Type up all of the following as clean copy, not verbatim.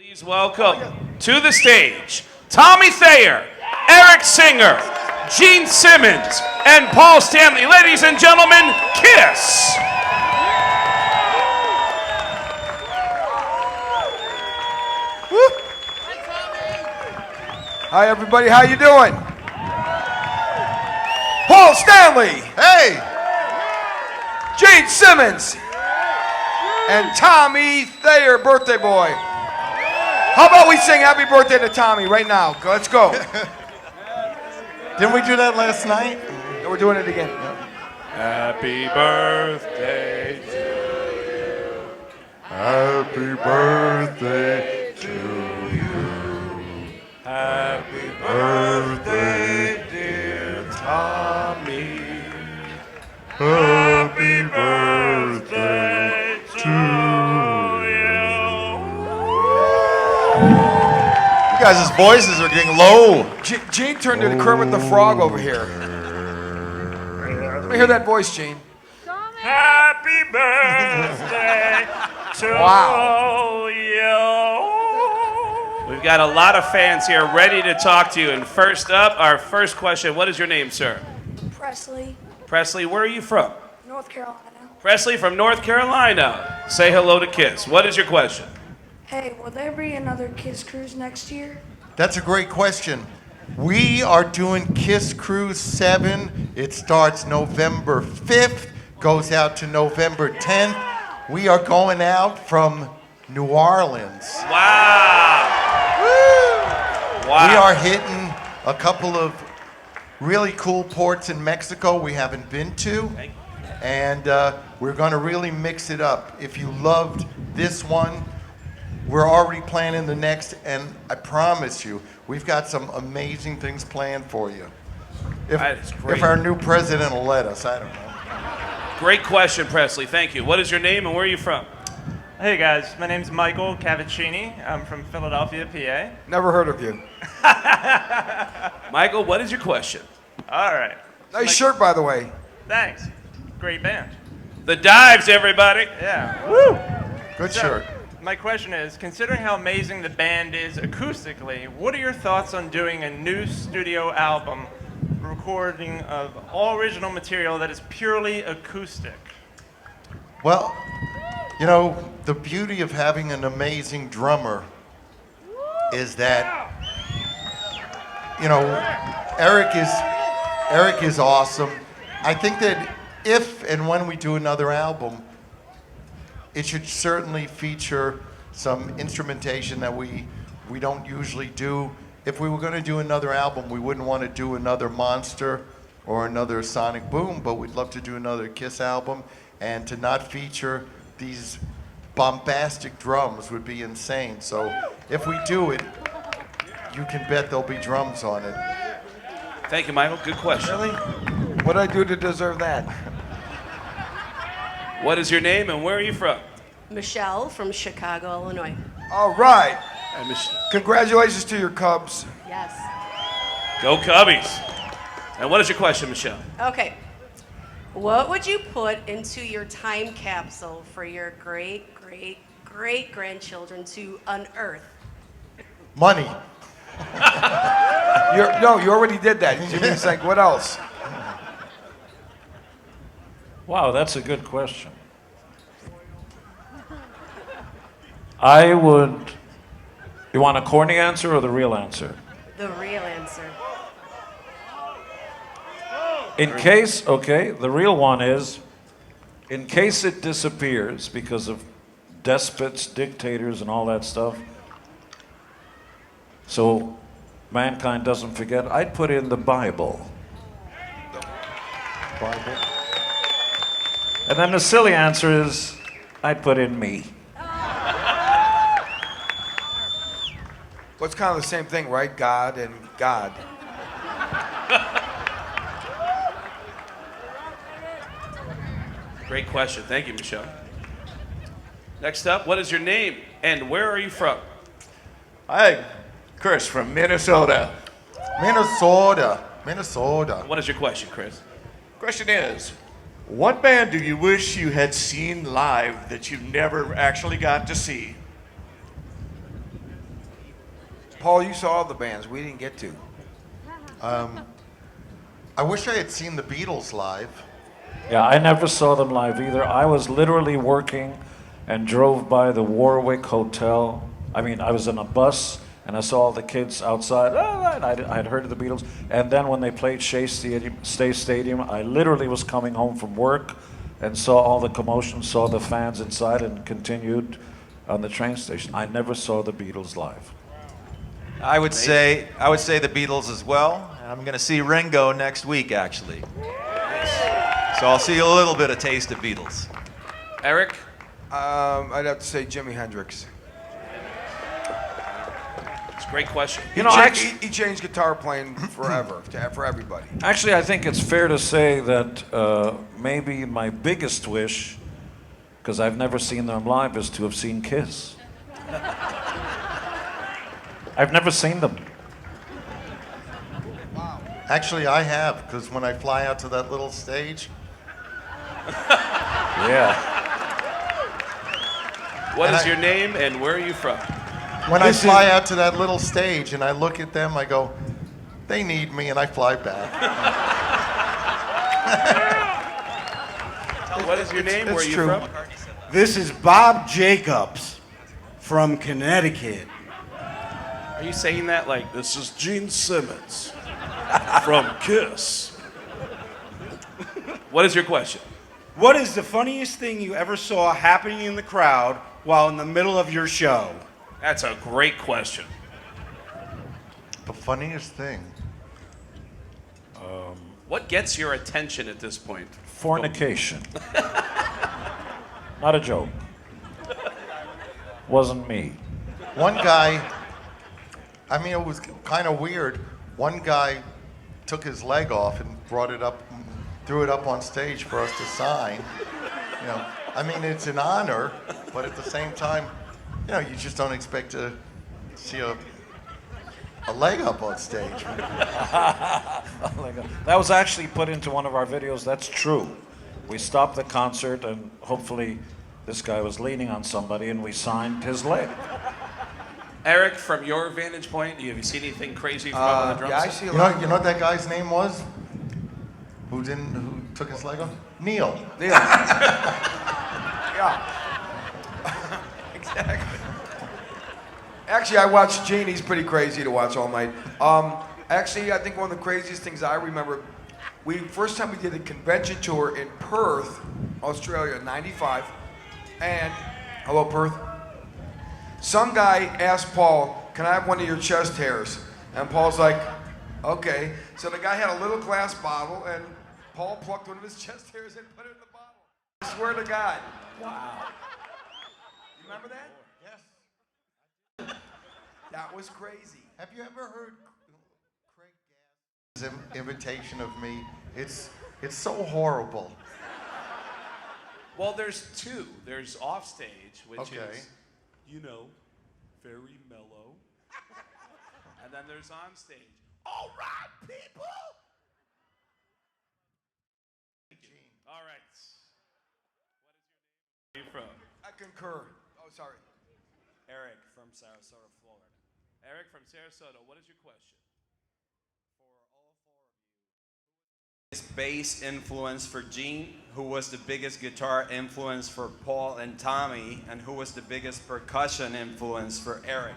Please welcome to the stage Tommy Thayer, Eric Singer, Gene Simmons, and Paul Stanley. Ladies and gentlemen, Kiss! Woo. Hi everybody, how you doing? Paul Stanley! Hey! Gene Simmons! And Tommy Thayer, birthday boy. How about we sing happy birthday to Tommy right now? Let's go. Didn't we do that last night? Yeah, we're doing it again. Happy birthday to you. Happy birthday to you. Happy Birthday, dear Tommy. Happy birthday to you. You guys' voices are getting low. Gene turned into Kermit the Frog over here. Let me hear that voice, Gene. Happy birthday to you. We've got a lot of fans here ready to talk to you. And first up, our first question. What is your name, sir? Presley, Presley, where are you from? North Carolina. Presley from North Carolina. Say hello to Kiss. What is your question? Hey, will there be another Kiss Cruise next year? That's a great question. We are doing Kiss Cruise 7. It starts November 5th, goes out to November 10th. We are going out from New Orleans. Wow. Wow. We are hitting a couple of really cool ports in Mexico we haven't been to. And we're going to really mix it up. If you loved this one, we're already planning the next, and I promise you, we've got some amazing things planned for you. That is great. If our new president will let us, I don't know. Great question, Presley. Thank you. What is your name and where are you from? Hey guys, my name's Michael Cavaccini. I'm from Philadelphia, PA. Never heard of you. Michael, what is your question? All right. Nice shirt, by the way. Thanks. Great band. The Dives, everybody. Yeah. Woo! Good shirt. My question is, considering how amazing the band is acoustically, what are your thoughts on doing a new studio album recording of all original material that is purely acoustic? Well, you know, the beauty of having an amazing drummer is that, you know, Eric is awesome. I think that if and when we do another album, it should certainly feature some instrumentation that we don't usually do. If we were going to do another album, we wouldn't want to do another Monster or another Sonic Boom, but we'd love to do another Kiss album, and to not feature these bombastic drums would be insane. So if we do it, you can bet there'll be drums on it. Thank you, Michael. Good question. Really? What did I do to deserve that? What is your name and where are you from? Michelle from Chicago, Illinois. All right. And Congratulations to your Cubs. Yes. Go Cubbies. And what is your question, Michelle? Okay. What would you put into your time capsule for your great, great, great grandchildren to unearth? Money. You already did that. Jimmy's like, what else? Wow, that's a good question. I would. You want a corny answer or the real answer? The real answer. In case, okay, the real one is, in case it disappears because of despots, dictators, and all that stuff, so mankind doesn't forget, I'd put in the Bible. Bible. And then the silly answer is, I'd put in me. Well, it's kind of the same thing, right? God and God. Great question. Thank you, Michelle. Next up, what is your name and where are you from? Hi, Chris from Minnesota. Minnesota. What is your question, Chris? Question is, what band do you wish you had seen live that you never actually got to see? Paul, you saw the bands. We didn't get to. I wish I had seen the Beatles live. Yeah, I never saw them live either. I was literally working and drove by the Warwick Hotel. I mean, I was in a bus and I saw all the kids outside. And I had heard of the Beatles. And then when they played Shea Stadium, I literally was coming home from work and saw all the commotion, saw the fans inside, and continued on the train station. I never saw the Beatles live. I would say the Beatles as well. And I'm going to see Ringo next week, actually. So I'll see a little bit of taste of Beatles. Eric? I'd have to say Jimi Hendrix. It's a great question. You know, He changed guitar playing forever for everybody. actually, I think it's fair to say that maybe my biggest wish, because I've never seen them live, is to have seen Kiss. I've never seen them. Actually, I have, because when I fly out to that little stage, Yeah. What is your name and where are you from? when I fly out to that little stage and I look at them, I go, they need me, and I fly back. What is your name? Where are you true. from? This is Bob Jacobs from Connecticut. Are you saying that like this is Gene Simmons from Kiss? What is your question? What is the funniest thing you ever saw happening in the crowd while in the middle of your show? That's a great question. The funniest thing. What gets your attention at this point? Fornication. Not a joke. Wasn't me. One guy, I mean, it was kind of weird. One guy took his leg off and brought it up, threw it up on stage for us to sign. You know, I mean, it's an honor, but at the same time, you know, you just don't expect to see a leg up on stage. That was actually put into one of our videos. That's true. We stopped the concert, and hopefully this guy was leaning on somebody, and we signed his leg. Eric, from your vantage point, have you seen anything crazy from up on the drum Yeah, I set? see a You lot. know what that guy's name was? Who took his leg off? Neil. Yeah. Exactly. Actually, I watched Gene. He's pretty crazy to watch all night. Actually, I think one of the craziest things I remember, first time we did a convention tour in Perth, Australia, in '95, and hello Perth. Some guy asked Paul, "Can I have one of your chest hairs?" And Paul's like, "Okay." So the guy had a little glass bottle, and Paul plucked one of his chest hairs and put it in the bottle. I swear to God. Wow. You remember that? Yes. That was crazy. Have you ever heard Craig Gass's imitation of me? It's so horrible. Well, there's two. There's offstage, which Okay. is, you know, very mellow. And then there's on stage. All right, people. All right. What is your name? Where are you from? I concur. Oh, sorry. Eric from Sarasota, Florida. Eric from Sarasota. What is your question? Bass influence for Gene, who was the biggest guitar influence for Paul and Tommy, and who was the biggest percussion influence for Eric?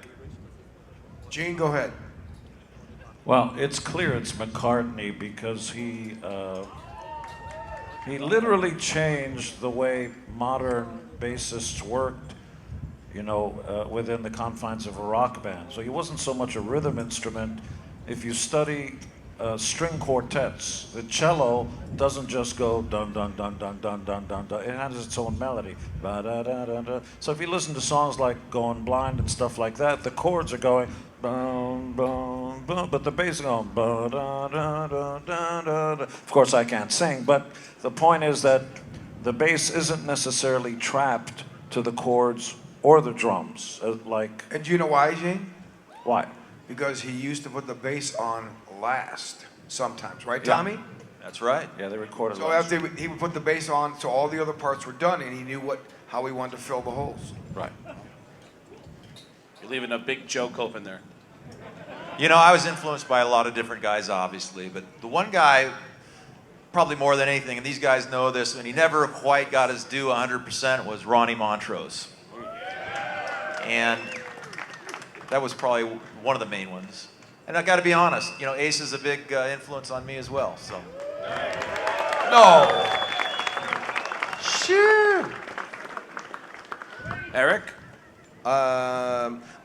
Gene, go ahead. Well, it's clear it's McCartney because he literally changed the way modern bassists worked, you know, within the confines of a rock band. So he wasn't so much a rhythm instrument. If you study string quartets, the cello doesn't just go dun dun dun dun dun dun dun dun. It has its own melody. Ba, da, da, da, da. So if you listen to songs like Going Blind and stuff like that, the chords are going bum bum bum, but the bass is going ba da da da da da. Of course, I can't sing, but the point is that the bass isn't necessarily trapped to the chords or the drums. And do you know why, Gene? Why? Because he used to put the bass on last sometimes, right, Yeah. Tommy? That's right. Yeah, they recorded. So after he would put the bass on, so all the other parts were done, and he knew how he wanted to fill the holes. Right. You're leaving a big joke open there. You know, I was influenced by a lot of different guys, obviously, but the one guy, probably more than anything, and these guys know this, and he never quite got his due 100%, was Ronnie Montrose. And that was probably one of the main ones. And I got to be honest, you know, Ace is a big influence on me as well. So. No. Sure. Eric?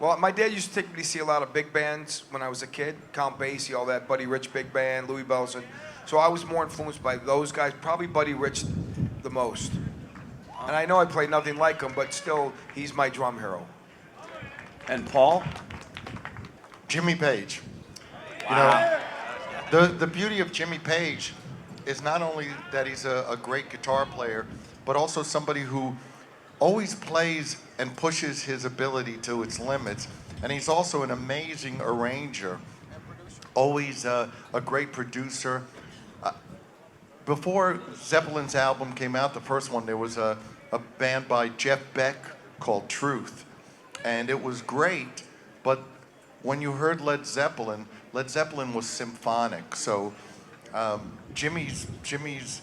Well, my dad used to take me to see a lot of big bands when I was a kid. Count Basie, all that, Buddy Rich Big Band, Louis Bellson. So I was more influenced by those guys, probably Buddy Rich the most. And I know I play nothing like him, but still, he's my drum hero. And Paul? Jimmy Page. Wow. You know, the beauty of Jimmy Page is not only that he's a great guitar player, but also somebody who always plays and pushes his ability to its limits. And he's also an amazing arranger, always a great producer. Before Zeppelin's album came out, the first one, there was a band by Jeff Beck called Truth. And it was great, but when you heard Led Zeppelin was symphonic. So Jimmy's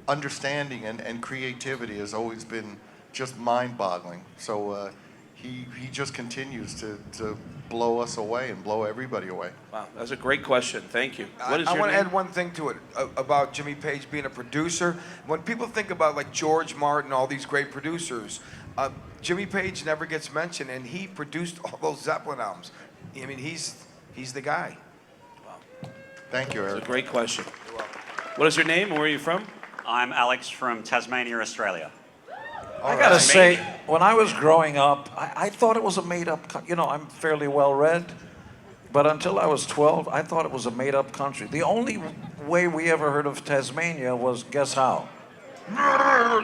understanding and creativity has always been just mind-boggling. So he just continues to blow us away and blow everybody away. Wow, that's a great question. Thank you. What is I your want to name? add one thing to it about Jimmy Page being a producer. When people think about like George Martin, all these great producers, Jimmy Page never gets mentioned, and he produced all those Zeppelin albums. I mean, he's the guy. Thank you, Eric. That's a great question. What is your name and where are you from? I'm Alex from Tasmania, Australia. I gotta say, when I was growing up, I thought it was a made-up. You know, I'm fairly well-read, but until I was 12, I thought it was a made-up country. The only way we ever heard of Tasmania was guess how?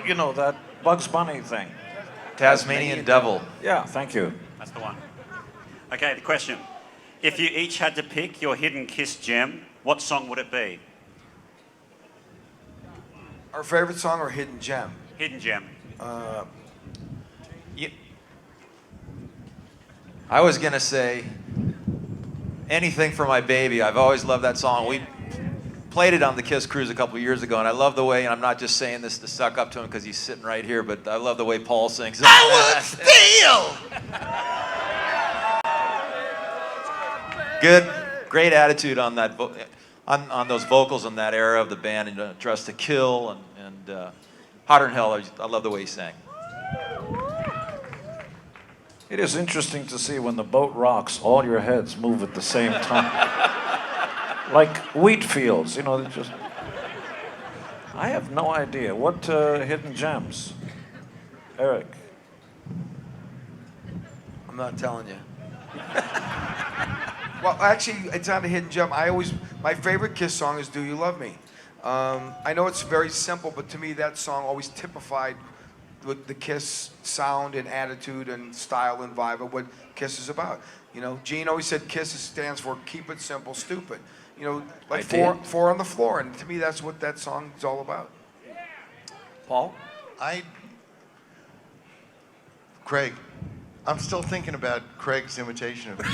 You know, that Bugs Bunny thing. Tasmanian Devil. Yeah, thank you. That's the one. Okay, the question. If you each had to pick your hidden kiss gem, what song would it be? Our favorite song or hidden gem? Hidden gem. I was going to say Anything for My Baby. I've always loved that song. We played it on the Kiss Cruise a couple of years ago, and I love the way, and I'm not just saying this to suck up to him because he's sitting right here, but I love the way Paul sings. I would steal! Good, great attitude on that, on those vocals in that era of the band, and Dress to Kill, and Hotter Than Hell. I love the way he sang. It is interesting to see when the boat rocks, all your heads move at the same time. Like wheat fields, you know, just... I have no idea. What hidden gems? Eric? I'm not telling you. Well, actually, it's not a hidden gem. My favorite Kiss song is Do You Love Me? I know it's very simple, but to me that song always typified the Kiss sound and attitude and style and vibe of what Kiss is about. You know, Gene always said Kiss stands for Keep It Simple, Stupid. You know, like four on the floor, and to me that's what that song is all about. Paul? Craig, I'm still thinking about Craig's imitation of it.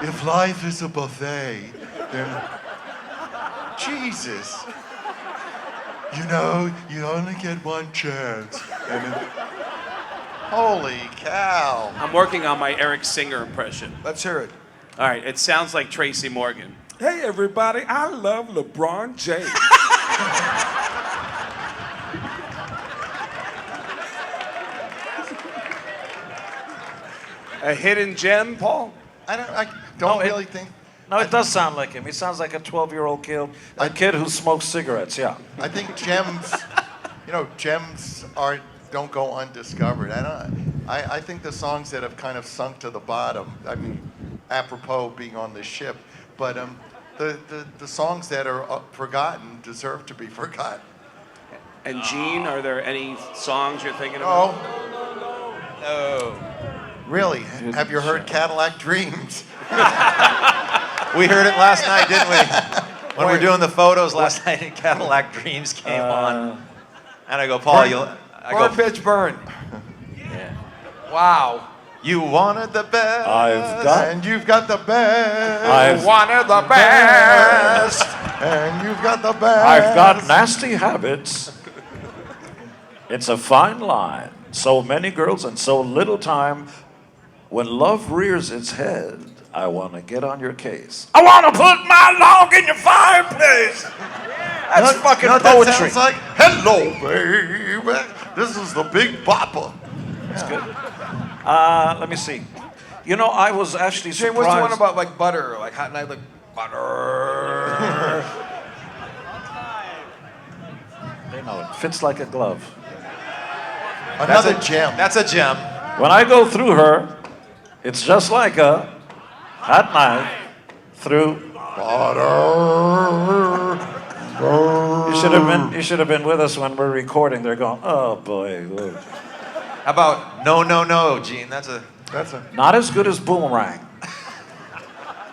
If life is a buffet, then Jesus. You know, you only get one chance. Holy cow. I'm working on my Eric Singer impression. Let's hear it. All right, it sounds like Tracy Morgan. Hey, everybody, I love LeBron James. A hidden gem, Paul? I don't really think... No, it does sound like him. He sounds like a 12-year-old kid who smokes cigarettes, yeah. I think gems, gems don't go undiscovered. I think the songs that have kind of sunk to the bottom, I mean, apropos being on the ship, but the songs that are forgotten deserve to be forgotten. And Gene, are there any songs you're thinking about? No. Really? Have you heard Cadillac Dreams? We heard it last night, didn't we? When we were doing the photos last night, and Cadillac Dreams came on, and I go, Paul, Burn, pitch, burn. Yeah. Wow. You wanted the best. And you've got the best. I've Wanted the best. And you've got the best. I've got nasty habits. It's a fine line. So many girls and so little time. When love rears its head, I want to get on your case. I want to put my log in your fireplace. That's fucking poetry. That sounds like, hello, baby. This is the Big Bopper. That's good. Let me see. You know, I was actually Jane, surprised. what's the one about like butter, like hot night, like butter? They know it fits like a glove. Another gem. That's a gem. When I go through her, it's just like a hot knife through butter. You should have been with us when we're recording. They're going, oh boy. Whoa. How about no, no, no, Gene? That's a Not as good as Boomerang.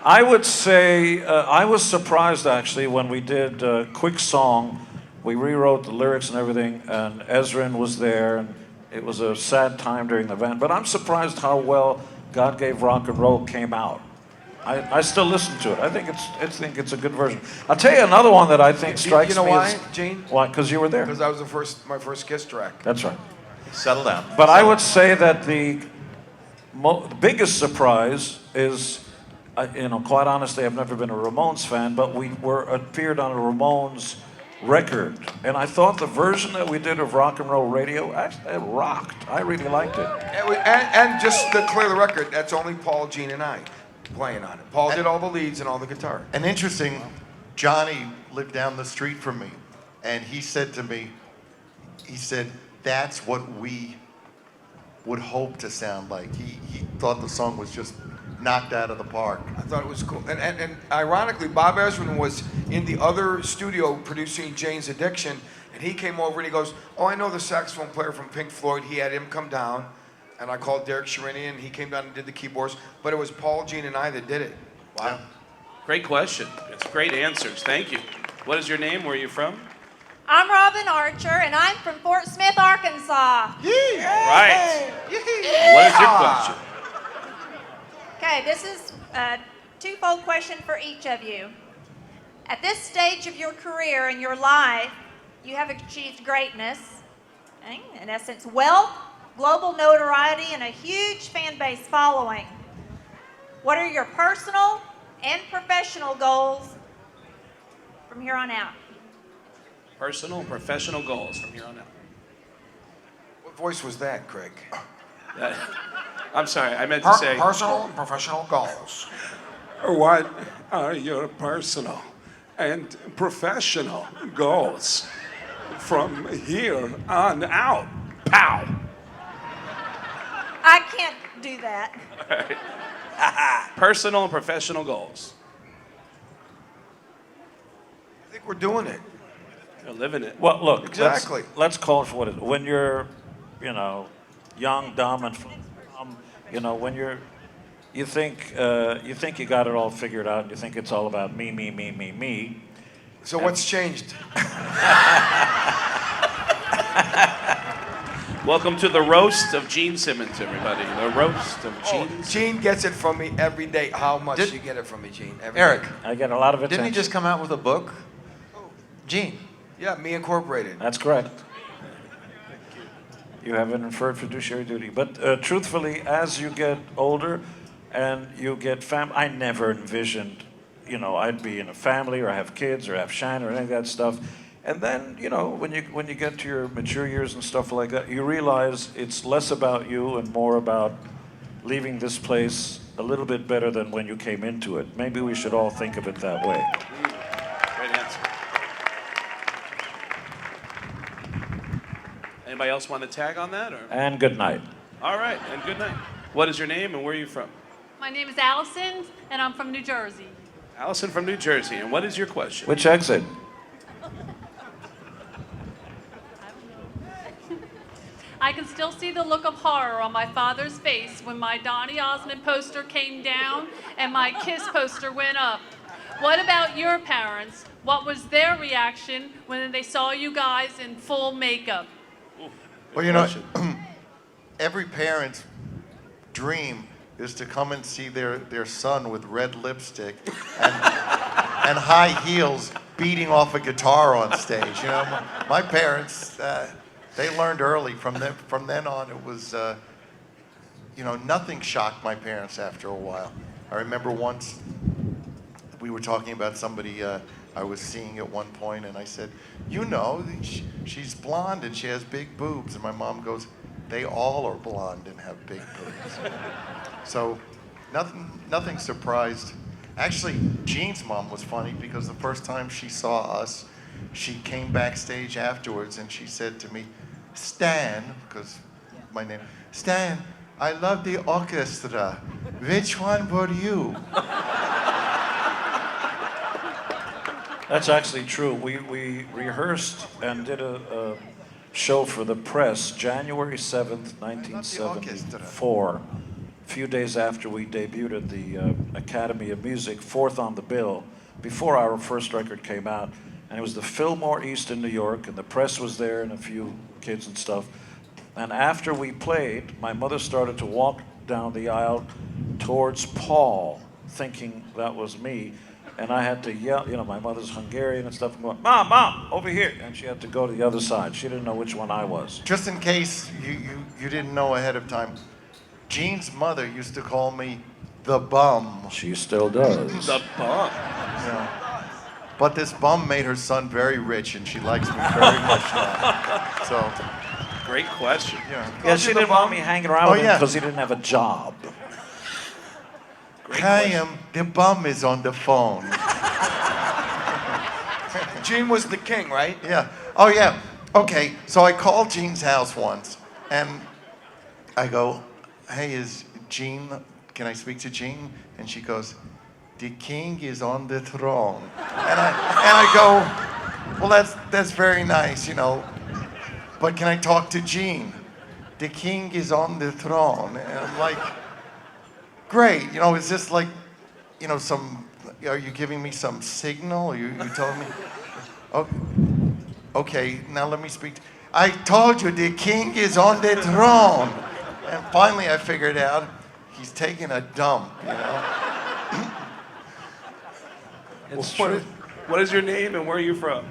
I would say I was surprised actually when we did Quick Song. We rewrote the lyrics and everything, and Ezrin was there, and it was a sad time during the event. But I'm surprised how well God Gave Rock and Roll came out. I still listen to it. I think it's a good version. I'll tell you another one that I think strikes me. You know why, as, Gene? Why? Because you were there. Because that was my first Kiss track. That's right. settle down. But I would say that the biggest surprise is, quite honestly, I've never been a Ramones fan, but we appeared on a Ramones record, and I thought the version that we did of Rock and Roll Radio actually it rocked. I really liked it. And just to clear the record, that's only Paul, Gene, and I playing on it. Paul did all the leads and all the guitar. And interesting, Johnny lived down the street from me, and he said to me, he said, that's what we would hope to sound like. He thought the song was just knocked out of the park. I thought it was cool. And ironically, Bob Ezrin was in the other studio producing Jane's Addiction, and he came over and he goes, oh, I know the saxophone player from Pink Floyd. He had him come down, and I called Derek Sherinian, and he came down and did the keyboards, but it was Paul, Gene, and I that did it. Wow. Great question. It's great answers. Thank you. What is your name? Where are you from? I'm Robin Archer, and I'm from Fort Smith, Arkansas. Right. What is your question? Okay, this is a twofold question for each of you. At this stage of your career and your life, you have achieved greatness, okay? In essence, wealth, global notoriety, and a huge fan base following. What are your personal and professional goals from here on out? Personal, professional goals from here on out. What voice was that, Craig? I'm sorry, I meant to say... Personal and professional goals. What are your personal and professional goals from here on out? Pow! I can't do that. Personal and professional goals. I think we're doing it. You're living it. Well, look, Exactly. let's call it for what it is. When you're, young, dumb, and when you think you got it all figured out, and you think it's all about me, me, me, me, me. So what's changed? Welcome to the roast of Gene Simmons, everybody. The roast of Gene. Gene gets it from me every day. How much Did- you get it from me, Gene? Every Eric, day. I get a lot of attention. didn't he just come out with a book? Gene. Yeah, Me Incorporated. That's correct. You have an inferred fiduciary duty. But truthfully, as you get older and you get I never envisioned, I'd be in a family or have kids or have Shannon or any of that stuff. And then, when you get to your mature years and stuff like that, you realize it's less about you and more about leaving this place a little bit better than when you came into it. Maybe we should all think of it that way. Great answer. Anybody else want to tag on that? Or? And good night. All right, and good night. What is your name and where are you from? My name is Allison, and I'm from New Jersey. Allison from New Jersey. And what is your question? Which exit? I can still see the look of horror on my father's face when my Donny Osmond poster came down and my Kiss poster went up. What about your parents? What was their reaction when they saw you guys in full makeup? Well, every parent's dream is to come and see their son with red lipstick and high heels beating off a guitar on stage. You know, my parents, they learned early. From then on, it was, you know, nothing shocked my parents after a while. I remember once we were talking about somebody I was seeing at one point, and I said, you know, she's blonde and she has big boobs. And my mom goes, they all are blonde and have big boobs. So nothing surprised. Actually, Jean's mom was funny because the first time she saw us, she came backstage afterwards and she said to me, Stan, because my name, Stan, I love the orchestra. Which one were you? That's actually true. We rehearsed and did a show for the press January 7th, 1974. A few days after we debuted at the Academy of Music, fourth on the bill, before our first record came out. And it was the Fillmore East in New York, and the press was there and a few kids and stuff. And after we played, my mother started to walk down the aisle towards Paul, thinking that was me. And I had to yell, you know, my mother's Hungarian and stuff, and going, Mom, Mom, over here. And she had to go to the other side. She didn't know which one I was. Just in case you didn't know ahead of time, Jean's mother used to call me the bum. She still does. The bum. Yeah. But this bum made her son very rich, and she likes me very much now. So, great question. Yeah, she didn't want me hanging around with him because he didn't have a job. The bum is on the phone. Gene was the king, right? Yeah. Oh, yeah. Okay, so I called Jean's house once, and I go, hey, is Jean, can I speak to Jean? And she goes, the king is on the throne. And I go, well, that's very nice, you know, but can I talk to Jean? The king is on the throne. And I'm like, great, you know, is this like, you know, are you giving me some signal? You told me? Okay, now let me speak. I told you the king is on the throne. And finally I figured out he's taking a dump, you know? What is your name and where are you from?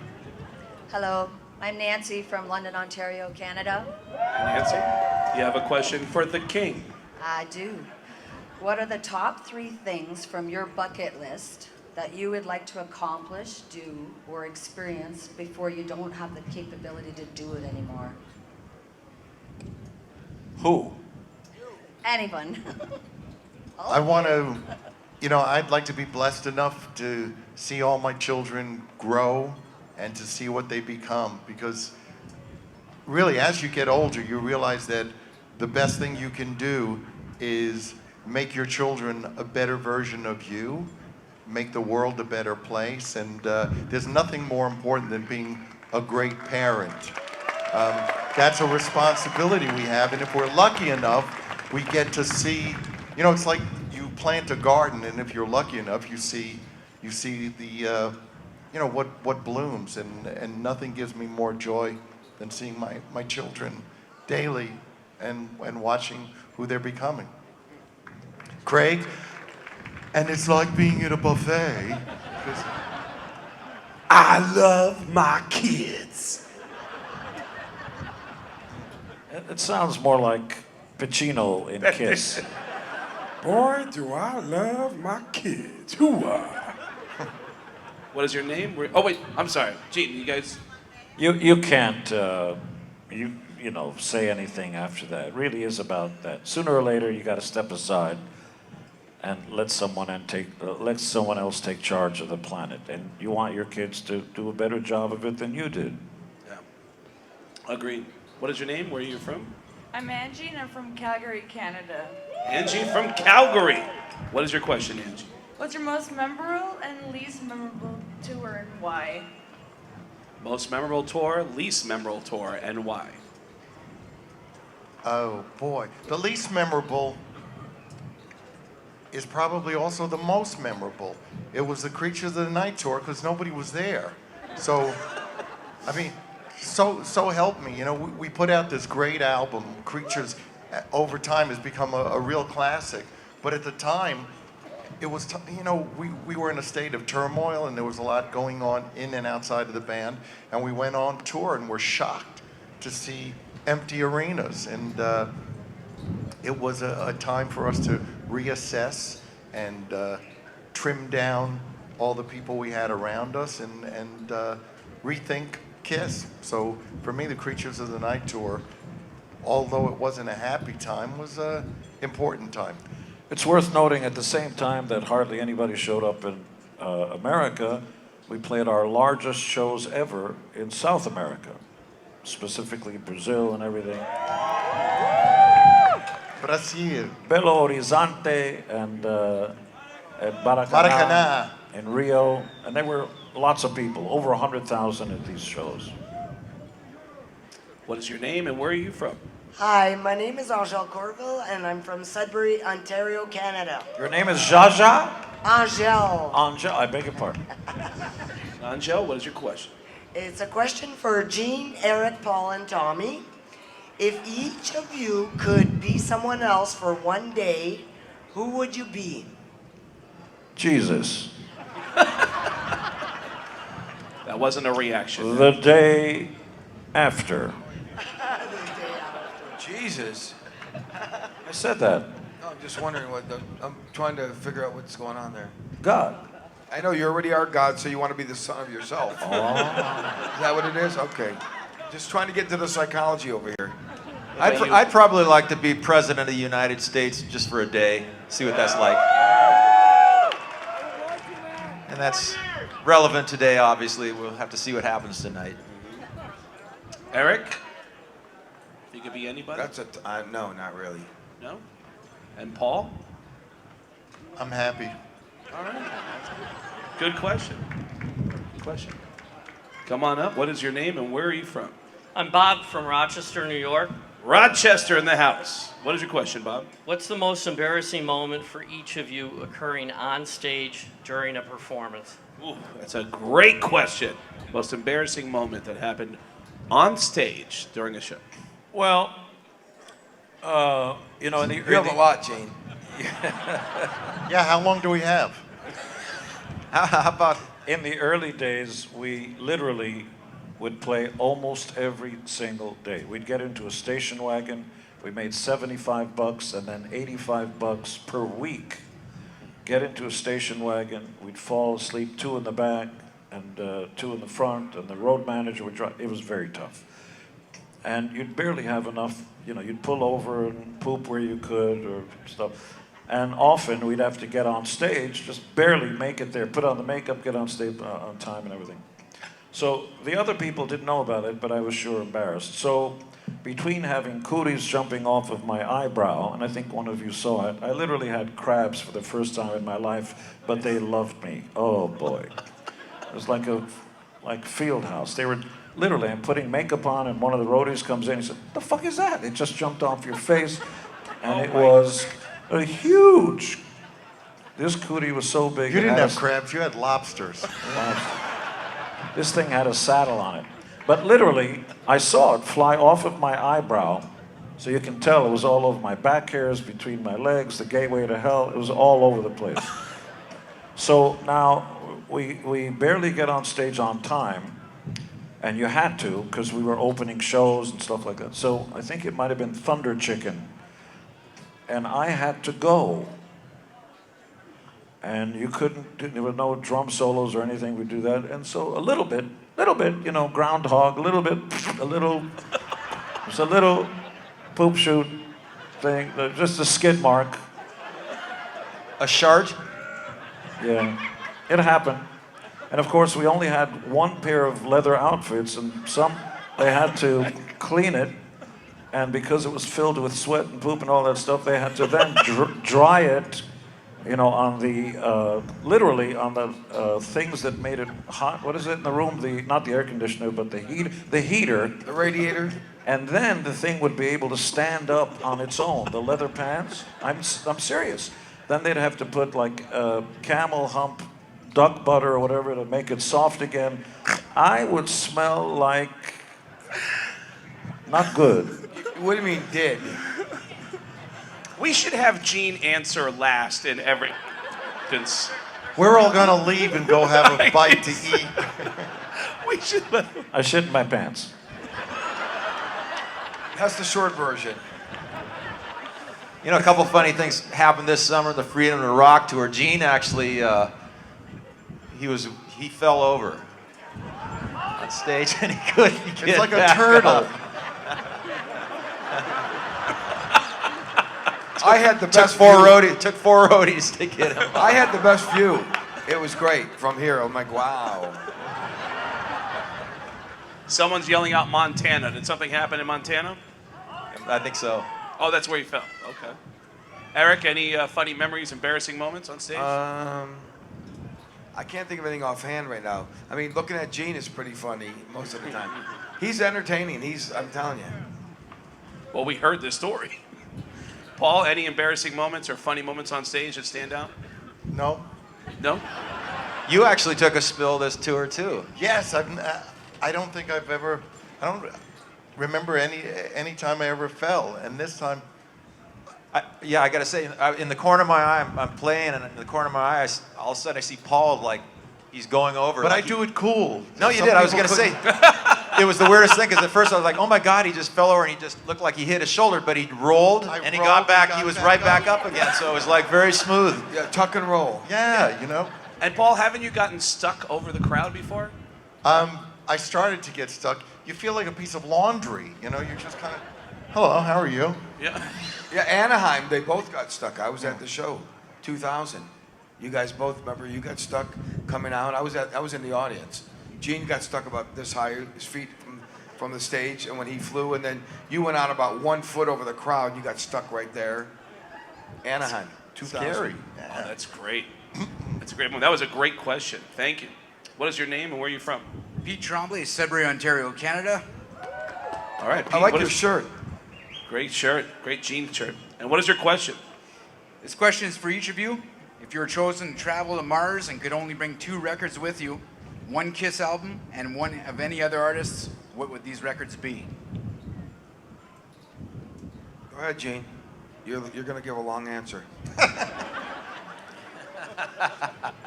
Hello, I'm Nancy from London, Ontario, Canada. Nancy, you have a question for the king. I do. What are the top 3 things from your bucket list that you would like to accomplish, do, or experience before you don't have the capability to do it anymore? Who? Anyone. I want to, you know, I'd like to be blessed enough to see all my children grow and to see what they become, because really, as you get older, you realize that the best thing you can do is make your children a better version of you, make the world a better place, and there's nothing more important than being a great parent. That's a responsibility we have, and if we're lucky enough, we get to see, you know, it's like you plant a garden, and if you're lucky enough, you see the, you know, what blooms, and nothing gives me more joy than seeing my children daily and watching who they're becoming. Craig, and it's like being at a buffet. I love my kids. It sounds more like Pacino in Kiss. Boy, do I love my kids. Hoo-ah. What is your name? Oh wait, I'm sorry, Gene. You guys. You can't you know, say anything after that. It really is about that. Sooner or later, you got to step aside and let someone else take charge of the planet. And you want your kids to do a better job of it than you did. Yeah. Agreed. What is your name? Where are you from? I'm Angie, and I'm from Calgary, Canada. Angie from Calgary. What is your question, Angie? What's your most memorable and least memorable tour and why? Most memorable tour, least memorable tour, and why? Oh boy, the least memorable is probably also the most memorable. It was the Creatures of the Night tour because nobody was there. So, I mean, so help me. You know, we put out this great album, Creatures, over time has become a real classic. But at the time, it was, we were in a state of turmoil and there was a lot going on in and outside of the band. And we went on tour and were shocked to see empty arenas. And it was a time for us to reassess and trim down all the people we had around us and rethink Kiss. So for me, the Creatures of the Night tour, although it wasn't a happy time, was an important time. It's worth noting at the same time that hardly anybody showed up in America, we played our largest shows ever in South America, specifically Brazil and everything. Brazil. Belo Horizonte and Maracanã in Rio, and there were lots of people, over 100,000 at these shows. What is your name and where are you from? Hi, my name is Angel Corville, and I'm from Sudbury, Ontario, Canada. Your name is Jaja? Angel. Angel, I beg your pardon. Angel, what is your question? It's a question for Gene, Eric, Paul, and Tommy. If each of you could be someone else for one day, who would you be? Jesus. That wasn't a reaction. The day after. Jesus. I said that. No, I'm just wondering I'm trying to figure out what's going on there. God. I know you already are God, so you want to be the son of yourself. Oh. Is that what it is? Okay. Just trying to get to the psychology over here. I'd probably like to be president of the United States just for a day, see what that's like. And that's relevant today, obviously. We'll have to see what happens tonight. Eric? You could be anybody? No, not really. No? And Paul? I'm happy. All right. Good question. Good question. Come on up. What is your name and where are you from? I'm Bob from Rochester, New York. Rochester in the house. What is your question, Bob? What's the most embarrassing moment for each of you occurring on stage during a performance? Ooh, that's a great question. Most embarrassing moment that happened on stage during a show. Well, in the you have a lot, Gene. Yeah, how long do we have? How about in the early days, we literally would play almost every single day. We'd get into a station wagon, we made $75 and then $85 per week. Get into a station wagon, we'd fall asleep, 2 in the back and 2 in the front, and the road manager would drive. It was very tough. And you'd barely have enough, you'd pull over and poop where you could or stuff. And often we'd have to get on stage, just barely make it there, put on the makeup, get on stage on time and everything. So the other people didn't know about it, but I was sure embarrassed. So between having cooties jumping off of my eyebrow, and I think one of you saw it, I literally had crabs for the first time in my life, but they loved me. Oh boy. It was like Fieldhouse. They were literally, I'm putting makeup on and one of the roadies comes in and he said, "The fuck is that?" It just jumped off your face. And it was a huge, this cootie was so big. You didn't have crabs, you had lobsters. This thing had a saddle on it. But literally, I saw it fly off of my eyebrow. So you can tell it was all over my back hairs, between my legs, the gateway to hell. It was all over the place. So now we barely get on stage on time. And you had to, because we were opening shows and stuff like that. So I think it might have been Thunder Chicken. And I had to go. And you couldn't, there were no drum solos or anything, we'd do that. And so a little bit, groundhog, a little, just a little poop shoot thing, just a skid mark. A shard? Yeah, it happened. And of course, we only had one pair of leather outfits, and they had to clean it. And because it was filled with sweat and poop and all that stuff, they had to then dry it, on the, literally on the things that made it hot. What is it in the room? Not the air conditioner, but the heater. The radiator. And then the thing would be able to stand up on its own, the leather pants. I'm serious. Then they'd have to put camel hump duck butter or whatever to make it soft again. I would smell like not good. What do you mean did? We should have Gene answer last in every instance. We're all gonna leave and go have a bite to eat. We should let him. I shit in my pants. That's the short version. You know, a couple funny things happened this summer, the Freedom to Rock tour. Gene actually, he fell over on stage and he couldn't get It's like a back turtle. up. I had the Took best four view. roadies. Took 4 roadies to get him. I had the best view. It was great from here. I'm like, wow. Someone's yelling out Montana. Did something happen in Montana? I think so. Oh, that's where you fell. Okay. Eric, any funny memories, embarrassing moments on stage? I can't think of anything offhand right now. I mean, looking at Gene is pretty funny most of the time. He's entertaining. I'm telling you. Well, we heard this story. Paul, any embarrassing moments or funny moments on stage that stand out? No. No? You actually took a spill this tour too. Yes, I don't think I've ever. I don't remember any time I ever fell, and this time. I gotta say, in the corner of my eye, I'm playing, and in the corner of my eye, all of a sudden I see Paul like he's going over. But like I do it cool. No, you Some did. I was people gonna say, it was the weirdest thing because at first I was like, oh my God, he just fell over and he just looked like he hit his shoulder, but he rolled and he got back. He was right back up again, so it was like very smooth. Yeah, tuck and roll. Yeah, you know. And Paul, haven't you gotten stuck over the crowd before? I started to get stuck. You feel like a piece of laundry. You know, you're just kind of, hello, how are you? Yeah. Yeah, Anaheim, they both got stuck. I was at the show, 2000. You guys both remember you got stuck coming out. I was in the audience. Gene got stuck about this high, his feet from the stage, and when he flew, and then you went out about 1 foot over the crowd. You got stuck right there. Anaheim, 2000. Scary. Oh, that's great. That's a great one. That was a great question. Thank you. What is your name and where are you from? Pete Trombley, Sudbury, Ontario, Canada. All right, Pete. I like what your is- shirt. Great shirt. Great jean shirt. And what is your question? This question is for each of you. If you were chosen to travel to Mars and could only bring 2 records with you, one Kiss album and one of any other artists, what would these records be? Go ahead, Gene. You're going to give a long answer.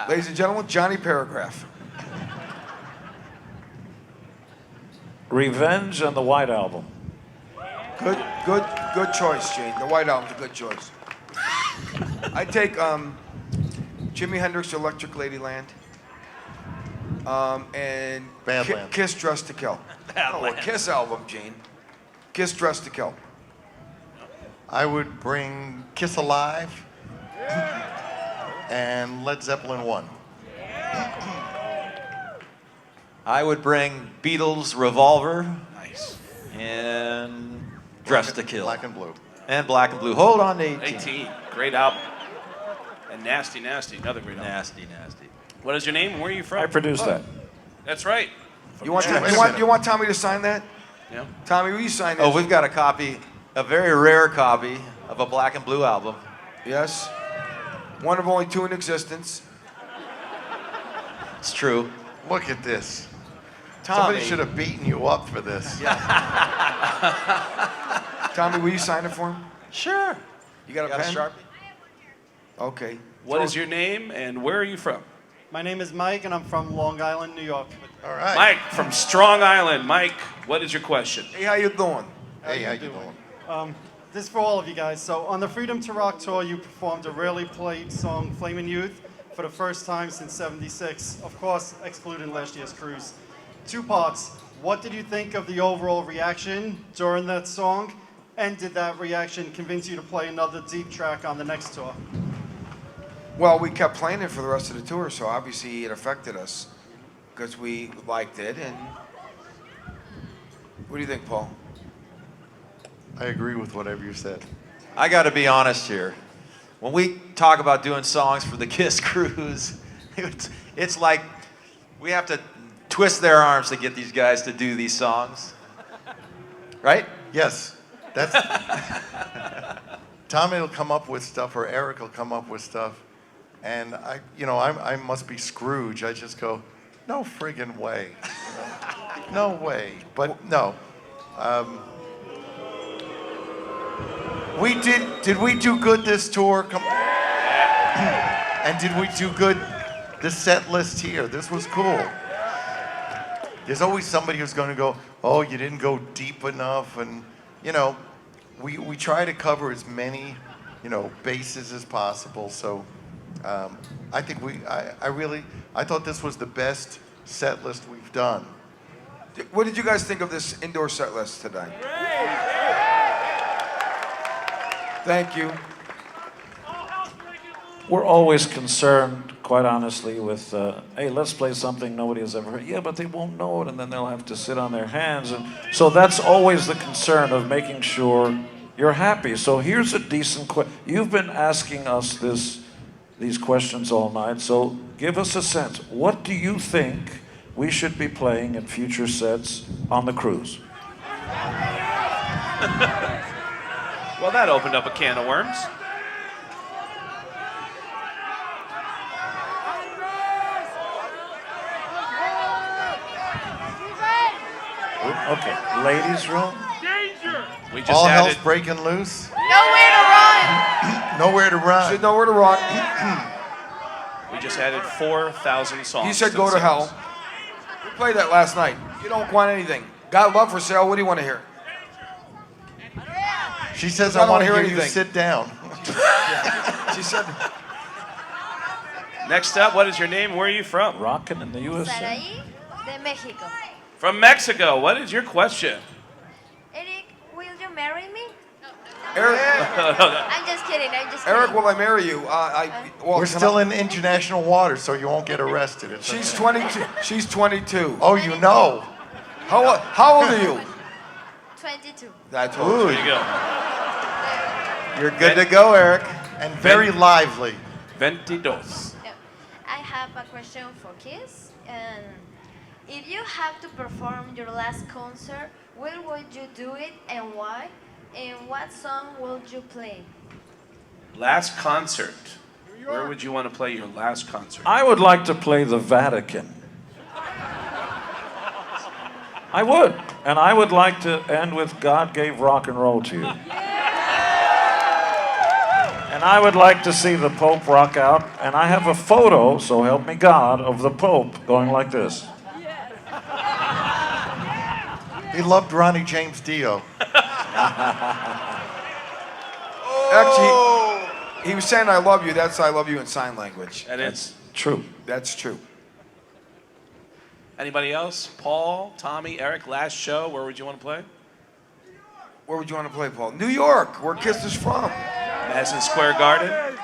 Ladies and gentlemen, Johnny Paragraph. Revenge and the White Album. Good choice, Gene. The White Album's a good choice. I'd take Jimi Hendrix, Electric Ladyland, and Badland. Kiss, Dressed to Kill. Oh, a Kiss album, Gene. Kiss, Dressed to Kill. I would bring Kiss Alive and Led Zeppelin 1. I would bring Beatles Revolver. Nice. And Dressed to Kill. Black and Blue. And Black and Blue. Hold on to 18. 18. Great album. And Nasty Nasty, another great album. Nasty. What is your name and where are you from? I produced that. That's right. You want Tommy to sign that? Yeah. Tommy, will you sign this? Oh, we've got a copy, a very rare copy of a Black and Blue album. Yes. One of only 2 in existence. It's true. Look at this. Tommy. Somebody should have beaten you up for this. Tommy, will you sign it for him? Sure. You got a pen? Sharpie? Okay. What is your name and where are you from? My name is Mike, and I'm from Long Island, New York. All right. Mike from Strong Island. Mike, what is your question? Hey, how you doing? Hey, how you doing? This is for all of you guys. So on the Freedom to Rock tour, you performed a rarely played song, Flamin' Youth, for the first time since '76. Of course, excluding last year's Cruise. 2 parts. What did you think of the overall reaction during that song? And did that reaction convince you to play another deep track on the next tour? Well, we kept playing it for the rest of the tour, so obviously it affected us because we liked it. And what do you think, Paul? I agree with whatever you said. I got to be honest here. When we talk about doing songs for the Kiss Cruise, it's like we have to twist their arms to get these guys to do these songs. Right? Yes. That's Tommy will come up with stuff, or Eric will come up with stuff, and I must be Scrooge. I just go, no friggin' way, no way. But no, Did we do good this tour? And did we do good this set list here? This was cool. There's always somebody who's going to go, oh, you didn't go deep enough. And, we try to cover as many, bases as possible. So I think I thought this was the best set list we've done. What did you guys think of this indoor set list today? Thank you. We're always concerned, quite honestly, with, hey, let's play something nobody has ever heard. Yeah, but they won't know it, and then they'll have to sit on their hands. And so that's always the concern of making sure you're happy. So here's a decent question. You've been asking us these questions all night, so give us a sense. What do you think we should be playing in future sets on the cruise? Well, that opened up a can of worms. Okay, ladies' room. We just All added. hell's breaking loose. Nowhere to run. Nowhere to run. Should nowhere to run. We just added 4,000 songs. He said the go to set hell. list. We played that last night. You don't want anything. Got love for sale. What do you want to hear? She says, I I don't want to wanna hear hear you anything. sit down. She said. Next up, what is your name? Where are you from? Rockin' in the USA. Saraí, de México. From Mexico. What is your question? Eric, will you marry me? Eric, I'm just kidding. I'm just kidding. Eric, will I marry you? We're still in international waters, so you won't get arrested. It's She's okay. 22. She's 22. Oh, you know. How old are you? 22. I told you. There you go. You're good to go, Eric. And very lively. 22. Yep. I have a question for Kiss. And if you have to perform your last concert, where would you do it and why? And what song would you play? Last concert. Where would you want to play your last concert? I would like to play the Vatican. I would. And I would like to end with God Gave Rock and Roll to You. And I would like to see the Pope rock out. And I have a photo, so help me God, of the Pope going like this. He loved Ronnie James Dio. Actually, he was saying I love you. That's I love you in sign language. And it's true. That's true. Anybody else? Paul, Tommy, Eric, last show. Where would you want to play? Where would you want to play, Paul? New York, where Kiss is from. Madison Square Garden.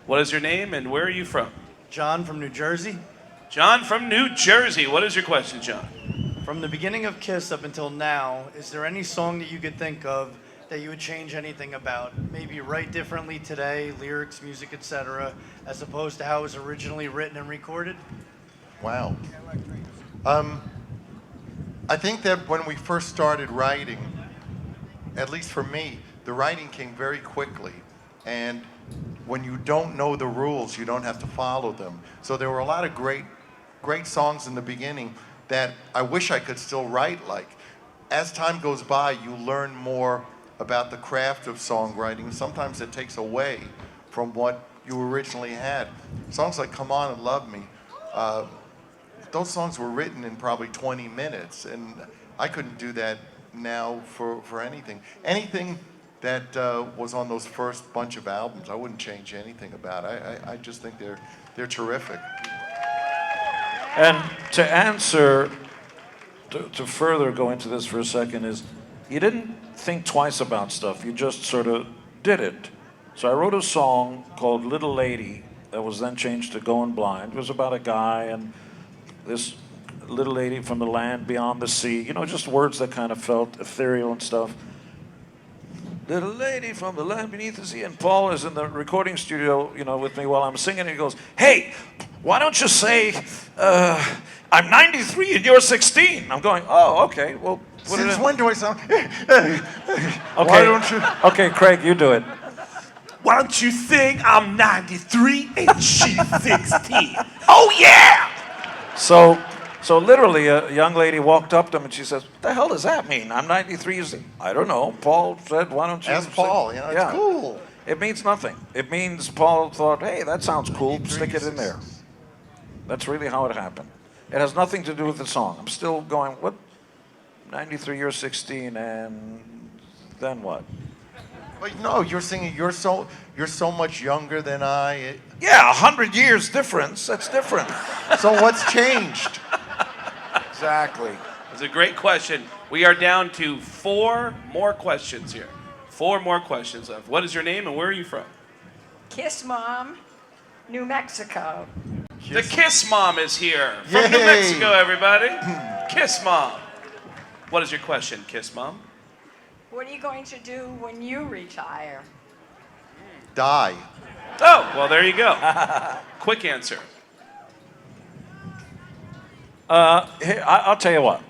What is your name and where are you from? John from New Jersey. John from New Jersey. What is your question, John? From the beginning of Kiss up until now, is there any song that you could think of that you would change anything about? Maybe write differently today, lyrics, music, etc., as opposed to how it was originally written and recorded? Wow. I think that when we first started writing, at least for me, the writing came very quickly. And when you don't know the rules, you don't have to follow them. So there were a lot of great songs in the beginning that I wish I could still write like. As time goes by, you learn more about the craft of songwriting. Sometimes it takes away from what you originally had. Songs like Come On and Love Me, those songs were written in probably 20 minutes, and I couldn't do that now for anything. Anything that was on those first bunch of albums, I wouldn't change anything about. I just think they're terrific. And to answer, to further go into this for a second, is you didn't think twice about stuff. You just sort of did it. So I wrote a song called Little Lady that was then changed to Going Blind. It was about a guy and this little lady from the land beyond the sea. You know, just words that kind of felt ethereal and stuff. Little lady from the land beneath the sea. And Paul is in the recording studio, you know, with me while I'm singing. And he goes, hey, why don't you say, I'm 93 and you're 16? I'm going, oh, okay. Well, Since when do I sound? Okay. Why don't you? Okay, Craig, you do it. Why don't you sing I'm 93 and she's 16? Oh, yeah! So So literally, a young lady walked up to him and she says, "What the hell does that mean? I'm 93." He said, "I don't know." Paul said, "Why don't you?" Ask Paul. You know, it's cool. It means nothing. It means Paul thought, "Hey, that sounds cool. Stick it in there." That's really how it happened. It has nothing to do with the song. I'm still going, what? 93, you're 16, and then what? But no, you're singing. You're so much younger than I. Yeah, 100 years difference. That's different. So what's changed? Exactly. It's a great question. We are down to 4 more questions here. 4 more questions left. What is your name and where are you from? Kiss Mom, New Mexico. The Kiss Mom is here from New Yay. Mexico, everybody. Kiss Mom. What is your question, Kiss Mom? What are you going to do when you retire? Die. Oh, well, there you go. Quick answer. I'll tell you what.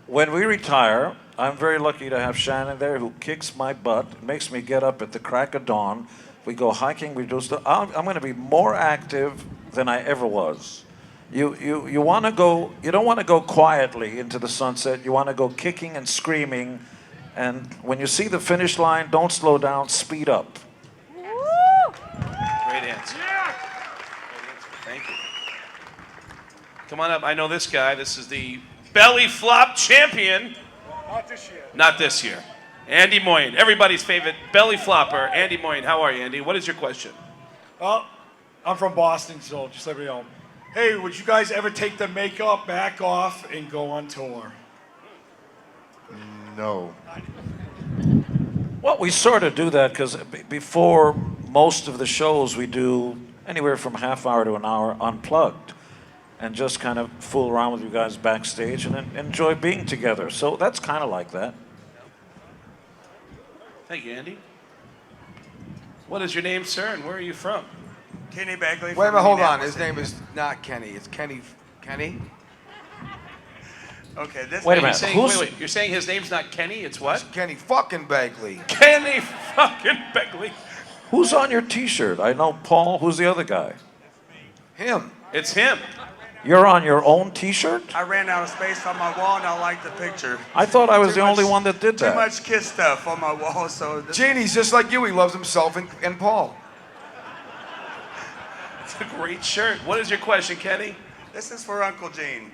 When we retire, I'm very lucky to have Shannon there who kicks my butt, makes me get up at the crack of dawn. We go hiking, we do stuff. I'm going to be more active than I ever was. You want to go, you don't want to go quietly into the sunset. You want to go kicking and screaming. And when you see the finish line, don't slow down, speed up. Great answer. Thank you. Come on up. I know this guy. This is the belly flop champion. Not this year. Not this year. Andy Moyne, everybody's favorite belly flopper. Andy Moyne, how are you, Andy? What is your question? Well, I'm from Boston, so just let me know. Hey, would you guys ever take the makeup back off and go on tour? No. Well, we sort of do that because before most of the shows we do anywhere from half hour to an hour unplugged and just kind of fool around with you guys backstage and enjoy being together. So that's kind of like that. Thank you, Andy. What is your name, sir, and where are you from? Kenny Bagley. Wait a minute, hold on. His name is not Kenny. It's Kenny. Kenny? Okay, this. Wait a minute. Wait. You're saying his name's not Kenny? It's what? It's Kenny fucking Bagley. Kenny fucking Bagley. Who's on your T-shirt? I know Paul. Who's the other guy? Him. It's him. You're on your own T-shirt? I ran out of space on my wall and I like the picture. I thought I was the only one that did that. Too much Kiss stuff on my wall, so... Genie's just like you. He loves himself and Paul. It's a great shirt. What is your question, Kenny? This is for Uncle Gene.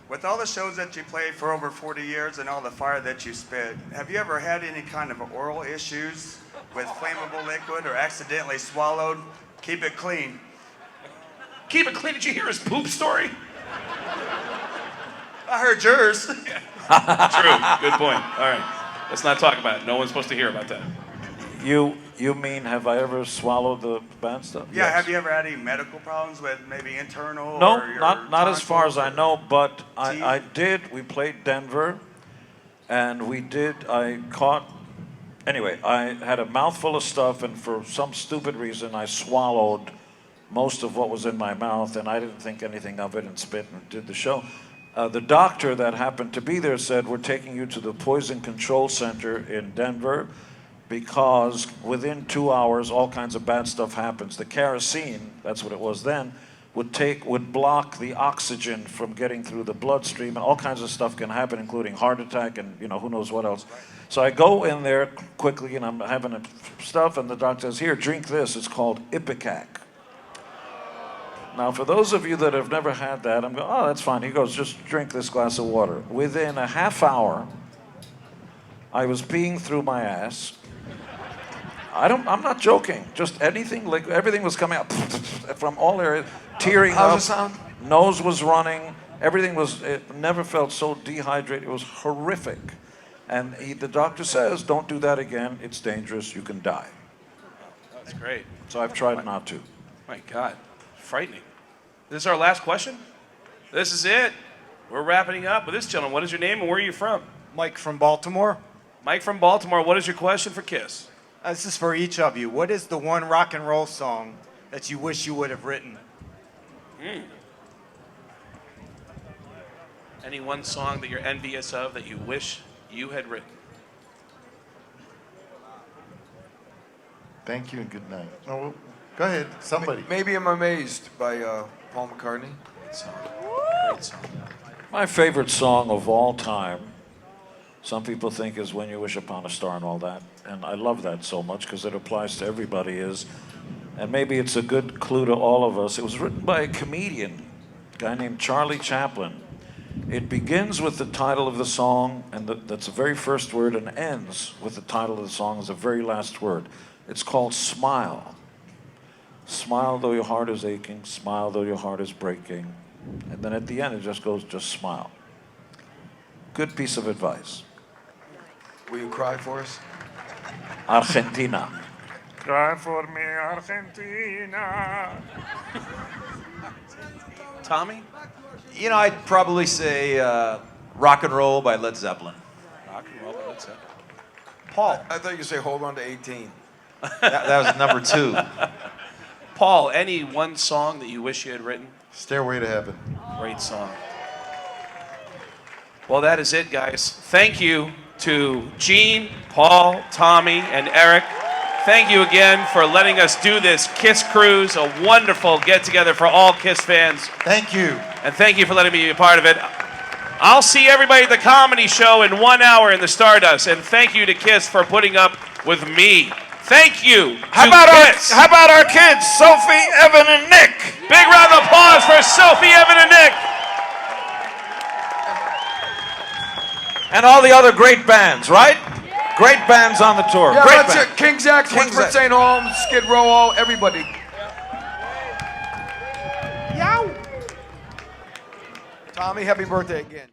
With all the shows that you played for over 40 years and all the fire that you spit, have you ever had any kind of oral issues with flammable liquid or accidentally swallowed? Keep it clean. Keep it clean. Did you hear his poop story? I heard yours. True. Good point. All right. Let's not talk about it. No one's supposed to hear about that. You mean, have I ever swallowed the bad stuff? Yeah, Yes. have you ever had any medical problems with maybe internal No, or your not as far as I tonsils know, but teeth? I did. We played Denver, and I caught, anyway, I had a mouthful of stuff, and for some stupid reason, I swallowed most of what was in my mouth, and I didn't think anything of it and spit and did the show. The doctor that happened to be there said, "We're taking you to the Poison Control Center in Denver, because within 2 hours, all kinds of bad stuff happens." The kerosene, that's what it was then, would block the oxygen from getting through the bloodstream, and all kinds of stuff can happen, including heart attack and who knows what else. So I go in there quickly, and I'm having stuff, and the doctor says, "Here, drink this. It's called Ipecac." Now, for those of you that have never had that, I'm going, "Oh, that's fine." He goes, "Just drink this glass of water." Within a half hour, I was peeing through my ass. I'm not joking. Just anything, like everything was coming out from all areas, tearing up. How's it sound? Nose was running. Everything was. It never felt so dehydrated. It was horrific. And the doctor says, "Don't do that again. It's dangerous. You can die." That's great. So I've tried not to. My God, frightening. This is our last question? This is it. We're wrapping up with this gentleman. What is your name and where are you from? Mike from Baltimore. Mike from Baltimore. What is your question for Kiss? This is for each of you. What is the one rock and roll song that you wish you would have written? Any one song that you're envious of that you wish you had written? Thank you and good night. No, go ahead, somebody. Maybe I'm Amazed by Paul McCartney. Great song. Great song. My favorite song of all time, some people think, is When You Wish Upon a Star and all that. And I love that so much because it applies to everybody, is, and maybe it's a good clue to all of us. It was written by a comedian, a guy named Charlie Chaplin. It begins with the title of the song, and that's the very first word, and ends with the title of the song as the very last word. It's called Smile. Smile though your heart is aching, smile though your heart is breaking. And then at the end it just goes, just smile. Good piece of advice. Will you cry for us? Argentina. Cry for me, Argentina. Tommy? You know, I'd probably say Rock and Roll by Led Zeppelin. Rock and roll by Led Zeppelin. Paul. I thought you say Hold On to 18. That was number 2. Paul, any one song that you wish you had written? Stairway to Heaven. Great song. Well, that is it, guys. Thank you to Gene, Paul, Tommy, and Eric. Thank you again for letting us do this Kiss Cruise, a wonderful get-together for all Kiss fans. Thank you. And thank you for letting me be a part of it. I'll see everybody at the comedy show in 1 hour in the Stardust, and thank you to Kiss for putting up with me. Thank you. How about our kids, Sophie, Evan, and Nick? Big round of applause for Sophie, Evan, and Nick. And all the other great bands, right? Great bands on the tour. Yeah, Great that's bands. it. King's X, Westford St. Holmes, Skid Row, everybody. Yow. Tommy, happy birthday again.